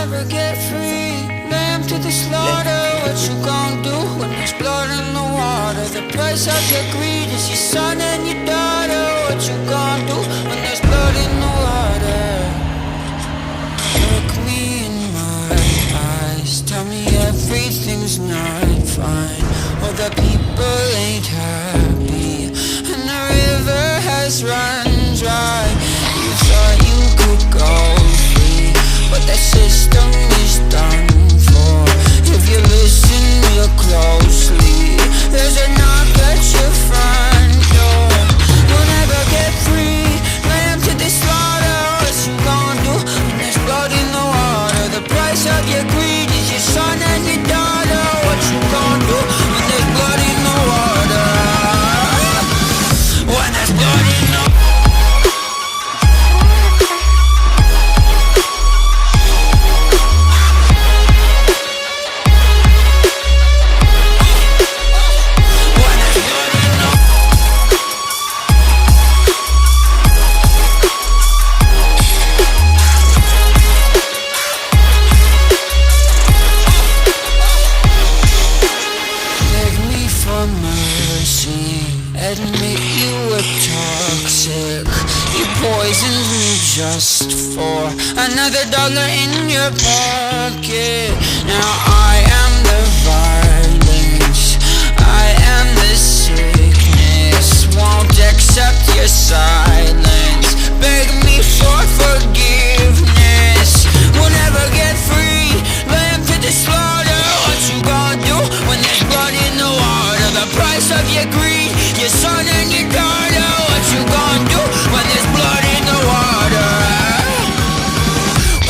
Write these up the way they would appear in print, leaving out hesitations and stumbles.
never get free. Lamb to the slaughter. What you gon' do when there's blood in the water? The price of your greed is your son and your daughter. What you gon' do when there's blood in the water? Look me in my eyes, tell me everything's not fine. All the people ain't happy, and the river has run dry. You thought you could go free, but that system is done for. If you listen real closely, there's a knock at your front door. You'll never get free, lamb to the slaughter. What you gon' do when there's blood in the water? The price of your greed is your son and your daughter. What you gon' do when there's blood in the water? When there's blood in the water. Admit you were toxic. You poisoned me just for another dollar in your pocket. Now I am the violence, I am the sickness. Won't accept your silence, beg me for forgiveness. We'll never get free, lamb to the slaughter. What you gonna do when there's blood in the water? The price of your greed, your son and your daughter. What you gonna do when there's blood in the water?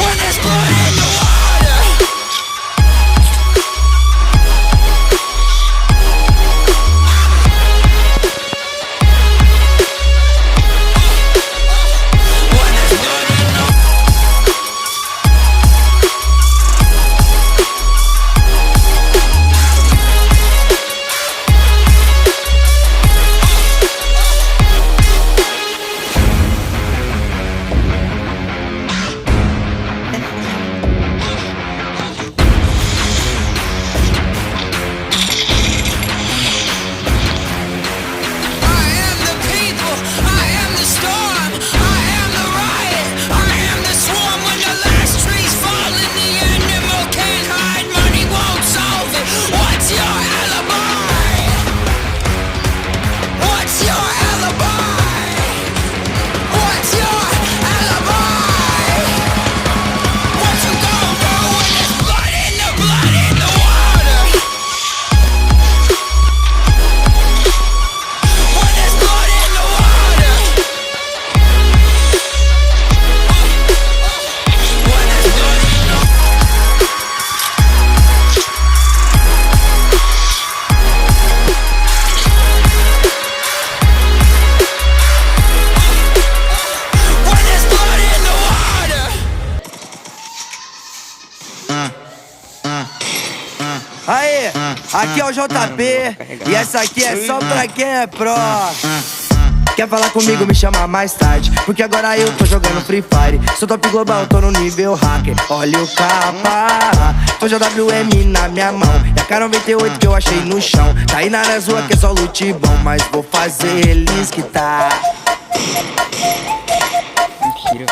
When there's blood in the water. When there's blood in the water. Aê, aqui é o JP e essa aqui é só pra quem é pró. Quer falar comigo, me chama mais tarde, porque agora eu tô jogando Free Fire. Sou top global, tô no nível hacker. Olha o capa, tô JWM na minha mão e a K98 que eu achei no chão. Tá aí na rua que é só loot bom, mas vou fazer eles que tá. Mentira.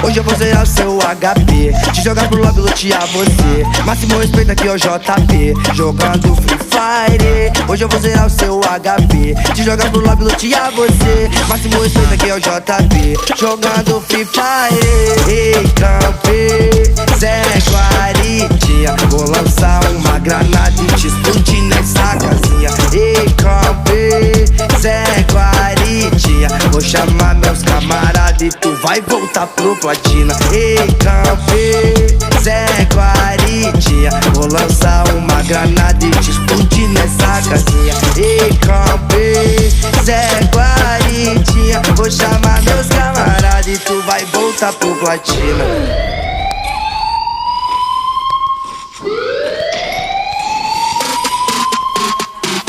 Hoje eu vou zerar o seu HP, te jogar pro lobby, lutear você. Máximo respeito aqui é o JP, jogando Free Fire. Hoje eu vou zerar o seu HP, te jogar pro lobby, lutear você. Máximo respeito aqui é o JP, jogando Free Fire. Ei, campe, Zé Guaritinha, vou lançar uma granada e te explodir nessa casinha. Ei, campe, Zé Guaritinha, vou chamar meus camaradas e tu vai voltar pro platina. Ei, campe, Zé Guaritinha, vou lançar uma granada e te explodir nessa casinha. Ei, campe, Zé Guaritinha, vou chamar meus camaradas e tu vai voltar pro platina.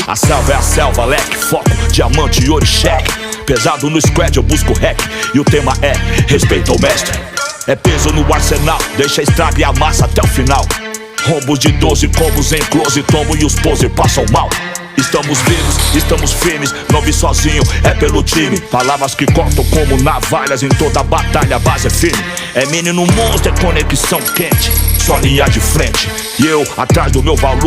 A selva é a selva, leque, foco, diamante, ouro e cheque. Pesado no squad, eu busco hack. E o tema é respeito ao mestre. É peso no arsenal, deixa a estrada e a massa até o final. Rombos de 12 combos em close, tomo e os pose passam mal. Estamos vivos, estamos firmes, não vi sozinho, é pelo time. Palavras que cortam como navalhas, em toda batalha a base é firme. É menino monstro, é conexão quente, só linha de frente. E eu, atrás do meu valor,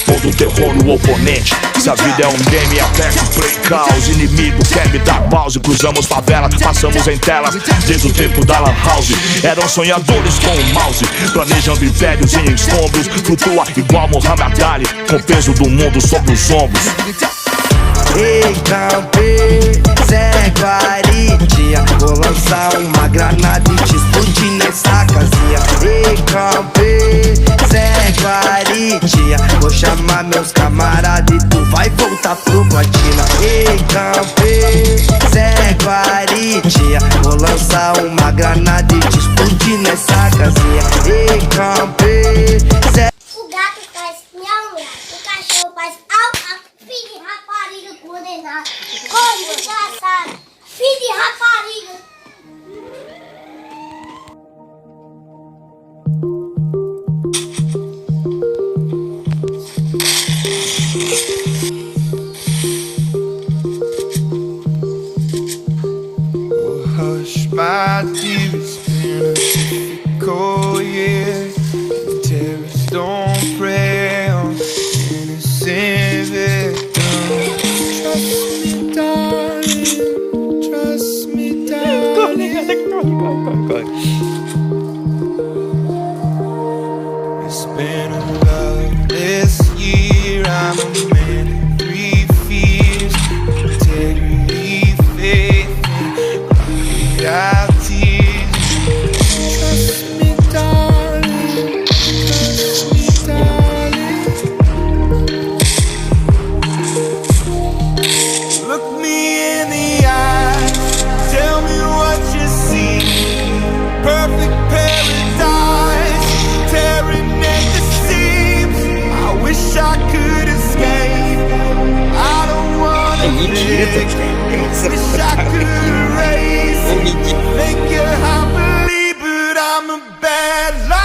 todo terror no oponente. Se a vida é um game, aperto play caos. Inimigo quer me dar pause, cruzamos favela, passamos em telas desde o tempo da lan house. Eram sonhadores com o mouse, planejando impérios em escombros. Flutua igual Muhammad Ali, com o peso do mundo sobre os ombros. Ei, Campê, Zé Guaritinha, vou lançar uma granada e te explodir nessa casinha. Ei, Campê, Zé Guaritinha, vou chamar meus camaradas e tu vai voltar pro platina. Ei, Campê, Zé Guaritinha, vou lançar uma granada e te explodir nessa casinha. Ei, Campê, Zé... O gato faz miau, miau, o cachorro faz au, au, filho de rapariga condenado, corno engraçado, filho de rapariga. Oh, hush, my dear, it's been a difficult year. Terrorists don't prey on innocent victims. Trust me, darling. Trust me, darling. It's been a loveless year. I'm a man of three fears: integrity, faith, and out tears. Trust me, darling. Trust me, darling. Look me in the eyes. Tell me what you see. Perfect paradise, tearing at the seams. I wish I could escape. I don't wanna think. Wish I could erase. Make you happily, but I'm a bad liar.